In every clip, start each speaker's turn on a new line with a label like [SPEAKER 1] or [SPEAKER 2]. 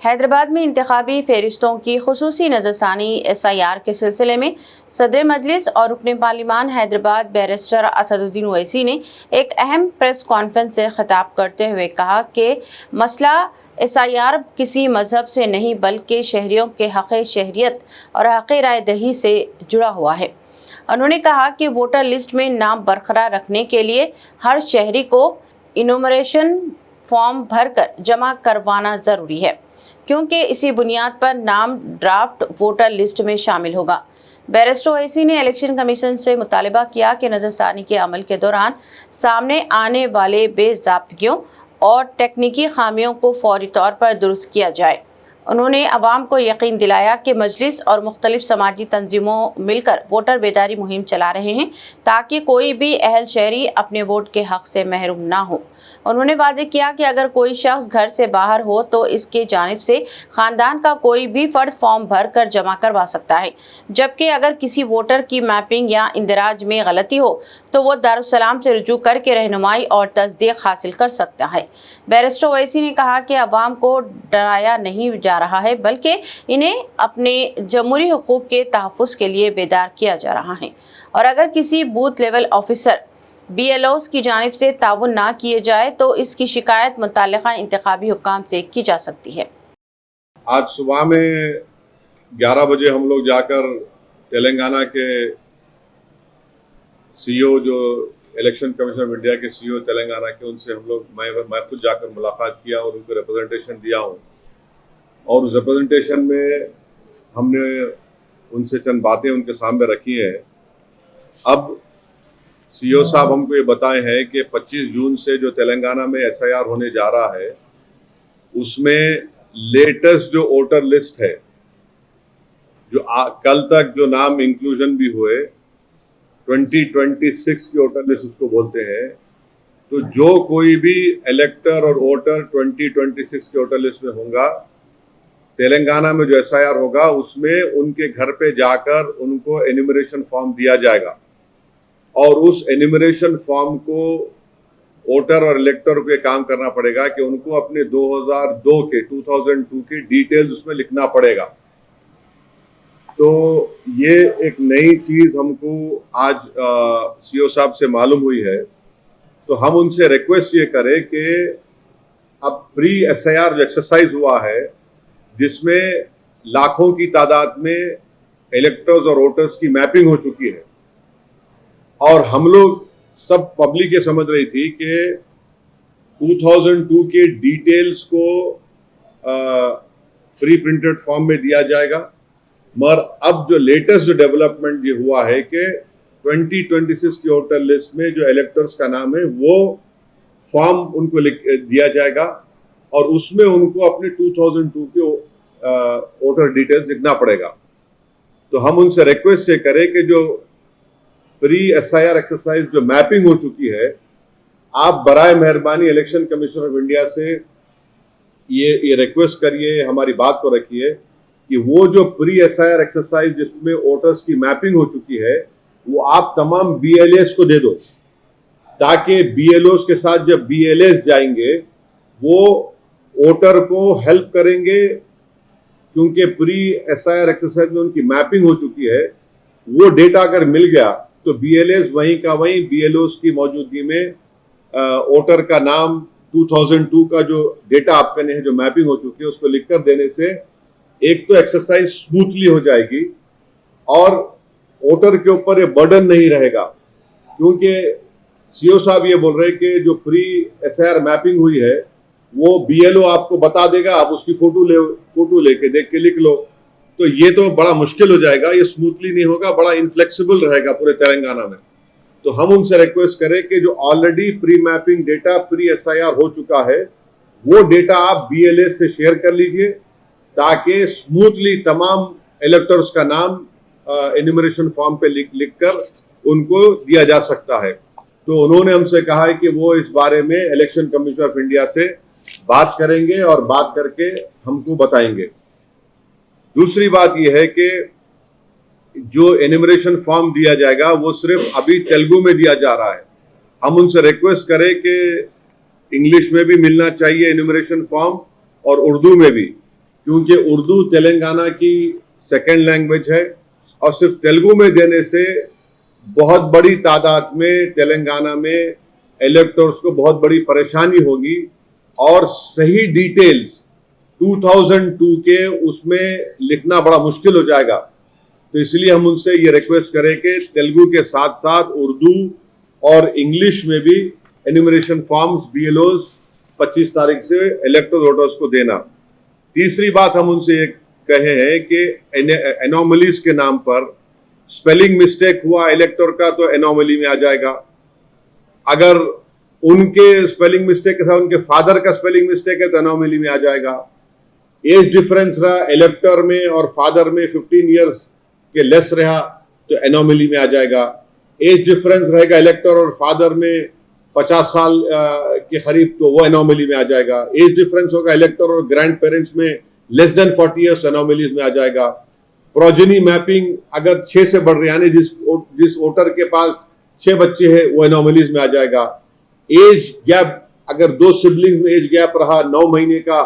[SPEAKER 1] हैदराबाद में इंतखाबी फहरिस्तों की खुसूसी नज़रसानी SIR के सिलसिले में सदर मजलिस और रुकन पार्लिमान हैदराबाद बैरिस्टर असदुद्दीन ओवैसी ने एक अहम प्रेस कॉन्फ्रेंस से खिताब करते हुए कहा कि मसला SIR किसी मजहब से नहीं बल्कि शहरियों के हक़ शहरियत और हक़ राय दही से जुड़ा हुआ है। उन्होंने कहा कि वोटर लिस्ट में नाम बरकरार रखने के लिए हर शहरी को इनुमरेशन फॉर्म भरकर जमा करवाना ज़रूरी है, क्योंकि इसी बुनियाद पर नाम ड्राफ्ट वोटर लिस्ट में शामिल होगा। बैरिस्टर ओवैसी ने इलेक्शन कमीशन से मुतालबा किया कि नज़रसानी के अमल के दौरान सामने आने वाले बेज़ाब्तगियों और तकनीकी खामियों को फौरी तौर पर दुरुस्त किया जाए। उन्होंने अवाम को यकीन दिलाया कि मजलिस और मुख्तलिफ समाजी तंजीमों मिलकर वोटर बेदारी मुहिम चला रहे हैं ताकि कोई भी अहल शहरी अपने वोट के हक़ से महरूम ना हो। उन्होंने वाज़ेह किया कि अगर कोई शख्स घर से बाहर हो तो इसके जानिब से ख़ानदान का कोई भी फ़र्द फॉर्म भर कर जमा करवा सकता है, जबकि अगर किसी वोटर की मैपिंग या इंदराज में गलती हो तो वो दारुस्सलाम से रुजू करके रहनुमाई और तस्दीक हासिल कर सकता है। बैरिस्टर ओवैसी ने कहा कि अवाम को डराया नहीं जा रहा है, बल्कि इन्हें अपने जमहूरी हुकूक के तहफ़्फ़ुज़ के लिए बेदार किया जा रहा है, और अगर किसी बूथ लेवल ऑफिसर BLOs की जानिब से ताउन ना किए जाए तो इसकी शिकायत मुतल्लिका इंतखाबी हुक्काम से की जा सकती है।
[SPEAKER 2] आज सुबह में 11 बजे हम लोग जाकर तेलंगाना के CEO जो इलेक्शन कमीशन ऑफ इंडिया के CEO तेलंगाना के, उनसे हम लोग मैं खुद जाकर मुलाकात किया और उनको रिप्रेजेंटेशन दिया हूँ। और उस रिप्रेजेंटेशन में हमने उनसे चंद बातें उनके सामने रखी हैं। अब CEO साहब हमको ये बताए हैं कि 25 जून से जो तेलंगाना में SIR होने जा रहा है, उसमें लेटेस्ट जो वोटर लिस्ट है, जो कल तक जो नाम इंक्लूजन भी हुए 2026 की वोटर लिस्ट उसको बोलते हैं, तो जो कोई भी इलेक्टर और वोटर 2026 की वोटर लिस्ट में होगा, तेलंगाना में जो SIR होगा उसमें उनके घर पे जाकर उनको एन्यूमरेशन फॉर्म दिया जाएगा और उस एन्यूमरेशन फॉर्म को वोटर और इलेक्टर को काम करना पड़ेगा कि उनको अपने 2002 की डिटेल्स उसमें लिखना पड़ेगा। तो ये एक नई चीज हमको आज CEO साहब से मालूम हुई है, तो हम उनसे रिक्वेस्ट ये करें कि अब प्री SIR जो एक्सरसाइज हुआ है, जिसमें लाखों की तादाद में इलेक्टर्स और वोटर्स की मैपिंग हो चुकी है, और हम लोग सब पब्लिक ये समझ रही थी कि 2002 के डिटेल्स को प्री प्रिंटेड फॉर्म में दिया जाएगा, मगर अब जो लेटेस्ट जो डेवलपमेंट ये हुआ है कि 2026 की वोटर लिस्ट में जो इलेक्टर्स का नाम है वो फॉर्म उनको दिया जाएगा और उसमें उनको अपने 2002 के वोटर डिटेल्स लिखना पड़ेगा। तो हम उनसे रिक्वेस्ट ये करें कि जो प्री SIR एक्सरसाइज जो मैपिंग हो चुकी है, आप बराए मेहरबानी इलेक्शन कमीशन ऑफ इंडिया से ये रिक्वेस्ट करिए, हमारी बात को रखिए कि वो जो प्री SIR एक्सरसाइज जिसमें वोटर्स की मैपिंग हो चुकी है वो आप तमाम BLAs को दे दो, ताकि BLOs के साथ जब BLAs जाएंगे वो वोटर को हेल्प करेंगे, क्योंकि प्री SIR एक्सरसाइज में उनकी मैपिंग हो चुकी है। वो डेटा अगर मिल गया तो BLAs वहीं का वहीं BLOs की मौजूदगी में वोटर का नाम 2002 का जो डेटा आपके ने है, जो मैपिंग हो चुकी है, उसको लिखकर देने से एक तो एक्सरसाइज स्मूथली हो जाएगी और वोटर के ऊपर ये बर्डन नहीं रहेगा, क्योंकि CEO साहब ये बोल रहे हैं कि जो प्री SIR मैपिंग हुई है वो BLO आपको बता देगा, आप उसकी फोटो लेके देख के लिख लो, तो ये तो बड़ा मुश्किल हो जाएगा, ये स्मूथली नहीं होगा, बड़ा इनफ्लेक्सिबल रहेगा पूरे तेलंगाना में। तो हम उनसे रिक्वेस्ट करें कि जो already pre mapping data pre SIR हो चुका है वो डेटा आप BLA से शेयर कर लीजिए, ताकि स्मूथली तमाम इलेक्टर्स का नाम एन्यूमरेशन फॉर्म पे लिख कर उनको दिया जा सकता है। तो उन्होंने हमसे कहा है कि वो इस बारे में इलेक्शन कमीशन ऑफ इंडिया से बात करेंगे और बात करके हमको बताएंगे। दूसरी बात यह है कि जो एन्यूमरेशन फॉर्म दिया जाएगा वो सिर्फ अभी तेलुगु में दिया जा रहा है। हम उनसे रिक्वेस्ट करें कि इंग्लिश में भी मिलना चाहिए एन्यूमरेशन फॉर्म और उर्दू में भी, क्योंकि उर्दू तेलंगाना की सेकेंड लैंग्वेज है और सिर्फ तेलुगु में देने से बहुत बड़ी तादाद में तेलंगाना में इलेक्टर्स को बहुत बड़ी परेशानी होगी और सही डिटेल्स 2002 के उसमें लिखना बड़ा मुश्किल हो जाएगा। तो इसलिए हम उनसे ये रिक्वेस्ट करें कि तेलुगु के साथ साथ उर्दू और इंग्लिश में भी एन्यूमरेशन फॉर्म्स BLOs 25 तारीख से इलेक्टर वोटर्स को देना। तीसरी बात हम उनसे ये कहे हैं कि एनोमलीज के नाम पर स्पेलिंग मिस्टेक हुआ इलेक्टर का तो एनोमली में आ जाएगा। अगर उनके स्पेलिंग मिस्टेक के साथ उनके फादर का स्पेलिंग मिस्टेक है तो एनोमली में आ जाएगा। एज डिफरेंस रहा इलेक्टर में और फादर में 15 इयर्स के लेस रहा तो एनोमली में आ जाएगा। एज डिफरेंस रहेगा इलेक्टर और फादर में 50 साल के करीब तो वो एनोमली में आ जाएगा। एज डिफरेंस होगा इलेक्टर और ग्रैंड पेरेंट्स में लेस देन 40 इयर्स एनोमलीज में आ जाएगा। प्रोजेनी मैपिंग अगर 6 से बढ़ रही यानी जिस वोटर के पास 6 बच्चे हैं वो एनोमलीज में आ जाएगा। एज गैप अगर 2 सिबलिंग्स में एज गैप रहा 9 महीने का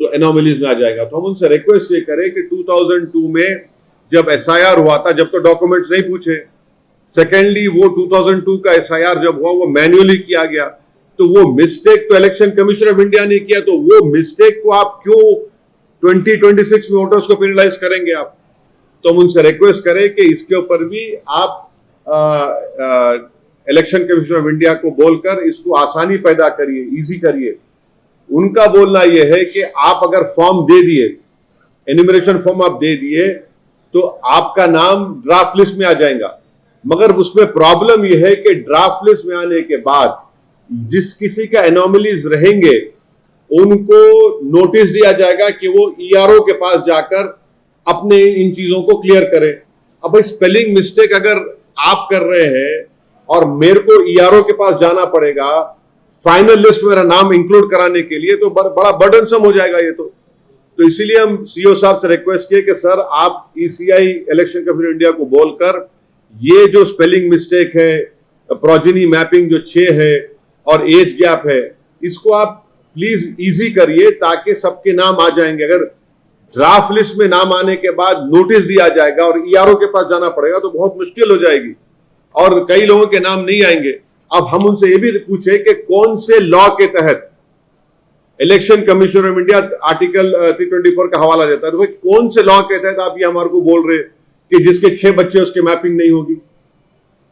[SPEAKER 2] तो एनोमलीज में आ जाएगा। तो हम उनसे रिक्वेस्ट ये करें कि 2002 में जब SIR हुआ था जब तो डॉक्यूमेंट्स नहीं पूछे, सेकेंडली वो 2002 का SIR जब हुआ वो मैन्युअली किया गया तो वो मिस्टेक तो इलेक्शन कमीशन ऑफ इंडिया ने किया तो वो मिस्टेक को आप क्यों 2026 में वोटर्स को पेनलाइज करेंगे आप। तो हम उनसे रिक्वेस्ट करें कि इसके ऊपर भी आप इलेक्शन कमीशन ऑफ इंडिया को बोलकर इसको आसानी पैदा करिए, इजी करिए। उनका बोलना यह है कि आप अगर फॉर्म दे दिए, एन्यूमरेशन फॉर्म आप दे दिए तो आपका नाम ड्राफ्ट लिस्ट में आ जाएगा, मगर उसमें प्रॉब्लम यह है कि ड्राफ्ट लिस्ट में आने के बाद जिस किसी का एनोमलीज रहेंगे उनको नोटिस दिया जाएगा कि वो ERO के पास जाकर अपने इन चीजों को क्लियर करें। अब भाई स्पेलिंग मिस्टेक अगर आप कर रहे हैं और मेरे को ERO के पास जाना पड़ेगा फाइनल लिस्ट में मेरा नाम इंक्लूड कराने के लिए तो बड़ा बर्डनसम हो जाएगा ये तो इसीलिए हम CO साहब से रिक्वेस्ट किए कि सर आप ECI इलेक्शन कमीशन इंडिया को बोलकर ये जो स्पेलिंग मिस्टेक है, प्रोजेनी मैपिंग जो 6 है और एज गैप है, इसको आप प्लीज इजी करिए ताकि सबके नाम आ जाएंगे। अगर ड्राफ्ट लिस्ट में नाम आने के बाद नोटिस दिया जाएगा और ERO के पास जाना पड़ेगा तो बहुत मुश्किल हो जाएगी और कई लोगों के नाम नहीं आएंगे। अब हम उनसे ये भी पूछे कि कौन से लॉ के तहत election commission of India article 324 का हवाला देता है, तो भाई कौन से लॉ के तहत आप ये हमारे को बोल रहे कि जिसके 6 बच्चे उसके मैपिंग नहीं होगी।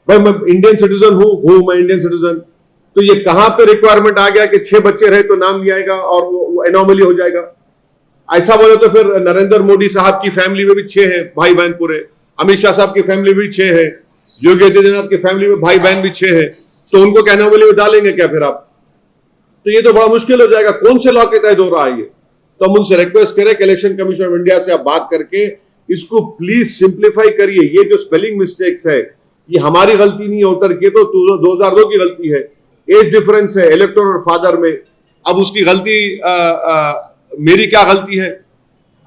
[SPEAKER 2] भाई मैं इंडियन सिटीजन हूं मैं इंडियन सिटीजन, तो ये कहां पे रिक्वायरमेंट आ गया कि 6 बच्चे रहे तो नाम नहीं आएगा और वो एनोमली हो जाएगा। ऐसा बोले तो फिर नरेंद्र मोदी साहब की फैमिली में भी 6 हैं भाई बहन पूरे, अमित शाह साहब की फैमिली में भी 6 है, योगी आदित्यनाथ की फैमिली में भाई बहन भी 6 है, तो उनको क्या एनोमली में डालेंगे क्या फिर आप। तो ये तो बड़ा मुश्किल हो जाएगा, कौन से लॉ के तहत हो रहा है ये। तो हम उनसे रिक्वेस्ट करें कि इलेक्शन कमीशन ऑफ इंडिया से आप बात करके इसको प्लीज सिंप्लीफाई करिए। ये जो स्पेलिंग मिस्टेक्स है ये हमारी गलती नहीं है वोटर की, तो 2002 की गलती है। एज डिफरेंस है इलेक्टर और फादर में, अब उसकी गलती मेरी क्या गलती है।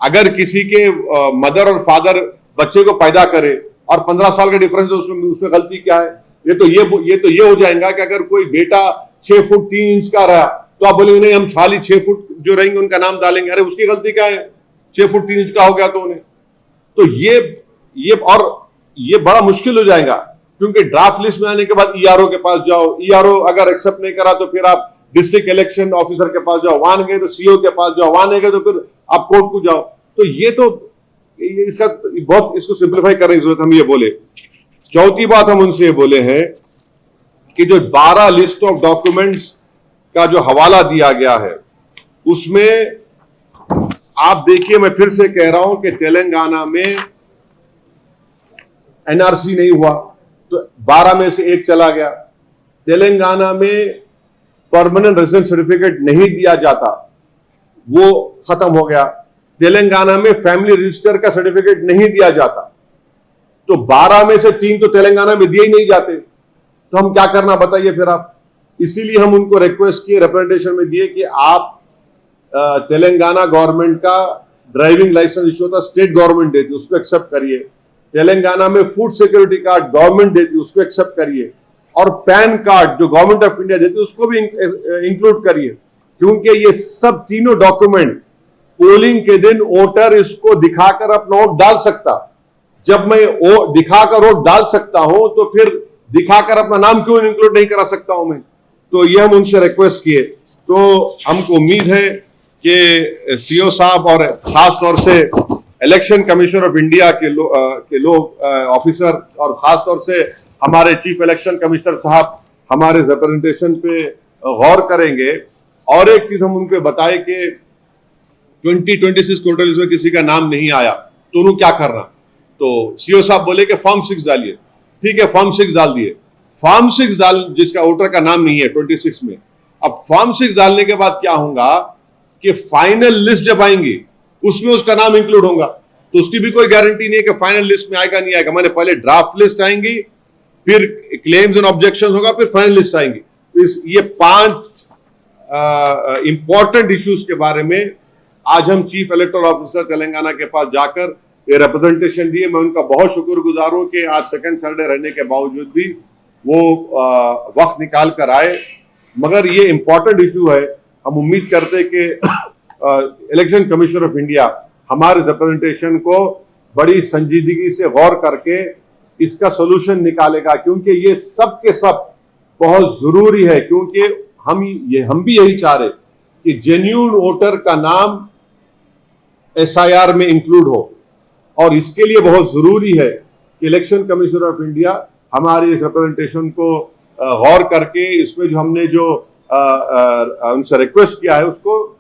[SPEAKER 2] अगर किसी के मदर और फादर बच्चे को पैदा करे और 15 साल का डिफरेंस है उसमें गलती क्या है। ये तो ये हो जाएगा कि अगर कोई बेटा 6 फुट 3 इंच का रहा तो आप बोलेंगे नहीं हम खाली 6 फुट जो रहेंगे उनका नाम डालेंगे। अरे उसकी गलती क्या है, 6 फुट 3 इंच का हो गया तो उन्हें, तो ये बड़ा मुश्किल हो जाएगा क्योंकि ड्राफ्ट लिस्ट में आने के बाद ERO के पास जाओ, ERO अगर एक्सेप्ट नहीं करा तो फिर आप डिस्ट्रिक्ट इलेक्शन ऑफिसर के पास जाओ, वहां गए तो CO के पास जाओ, वहां नहीं गए तो फिर आप कोर्ट को जाओ। तो इसको सिंप्लीफाई करने की जरूरत हम ये बोले। चौथी बात हम उनसे ये बोले हैं कि जो 12 लिस्ट ऑफ डॉक्यूमेंट्स का जो हवाला दिया गया है उसमें आप देखिए, मैं फिर से कह रहा हूं कि तेलंगाना में NRC नहीं हुआ तो 12 में से 1 चला गया। तेलंगाना में परमानेंट रेजिडेंस सर्टिफिकेट नहीं दिया जाता, वो खत्म हो गया। तेलंगाना में फैमिली रजिस्टर का सर्टिफिकेट नहीं दिया जाता, तो 12 में से 3 तो तेलंगाना में दिए ही नहीं जाते, तो हम क्या करना बताइए फिर आप। इसीलिए हम उनको रिक्वेस्ट किए, रिप्रेजेंटेशन में दिए कि आप तेलंगाना गवर्नमेंट का ड्राइविंग लाइसेंस इशू होता स्टेट गवर्नमेंट देती है उसको एक्सेप्ट करिए। तेलंगाना में फूड सिक्योरिटी कार्ड गवर्नमेंट देती है उसको एक्सेप्ट करिए, और पैन कार्ड जो गवर्नमेंट ऑफ इंडिया देती है उसको भी इंक्लूड करिए, क्योंकि ये सब तीनों डॉक्यूमेंट पोलिंग के दिन वोटर इसको दिखाकर अपना वोट डाल सकता। जब मैं वो दिखाकर वोट डाल सकता हूं तो फिर दिखाकर अपना नाम क्यों इंक्लूड नहीं करा सकता हूं मैं? तो ये हम उनसे रिक्वेस्ट किए। तो हमको उम्मीद है कि सीओ साहब और खास तौर से इलेक्शन कमीशन ऑफ इंडिया के लोग ऑफिसर और खास तौर से हमारे चीफ इलेक्शन कमिश्नर साहब हमारे रिप्रेजेंटेशन पे गौर करेंगे। और एक चीज हम उनको बताए कि 2026 टोटल इसमें किसी का नाम नहीं आया तो उन्होंने क्या करना? तो सीओ साहब बोले कि फॉर्म 6 डालिए। ठीक है, फॉर्म 6 डाल दिए। फॉर्म 6 डाल जिसका वोटर का नाम नहीं है 26 में। अब फॉर्म 6 डालने के बाद क्या होगा कि फाइनल लिस्ट जब आएंगी उसमें उसका नाम इंक्लूड होगा। तो उसकी भी कोई गारंटी नहीं है कि फाइनल लिस्ट में आएगा नहीं आएगा। मैंने पहले ड्राफ्ट लिस्ट आएंगी, फिर क्लेम्स एंड ऑब्जेक्शन होगा, फिर फाइनल लिस्ट आएंगी। तो ये 5 इंपॉर्टेंट इश्यूज के बारे में आज हम चीफ इलेक्टोरल ऑफिसर तेलंगाना के पास जाकर ये रिप्रेजेंटेशन दिए। मैं उनका बहुत शुक्रगुजार हूं कि आज सेकंड सैटरडे रहने के बावजूद भी वो वक्त निकाल कर आए। मगर ये इंपॉर्टेंट इशू है। हम उम्मीद करते हैं कि इलेक्शन कमीशन ऑफ इंडिया हमारे रिप्रेजेंटेशन को बड़ी संजीदगी से गौर करके इसका सोल्यूशन निकालेगा, क्योंकि ये सब के सब बहुत जरूरी है। क्योंकि हम भी यही चाह रहे कि जेन्युइन वोटर का नाम एसआईआर में इंक्लूड हो, और इसके लिए बहुत जरूरी है कि इलेक्शन कमीशन ऑफ इंडिया हमारी इस रिप्रेजेंटेशन को गौर करके इसमें जो हमने जो उनसे रिक्वेस्ट किया है उसको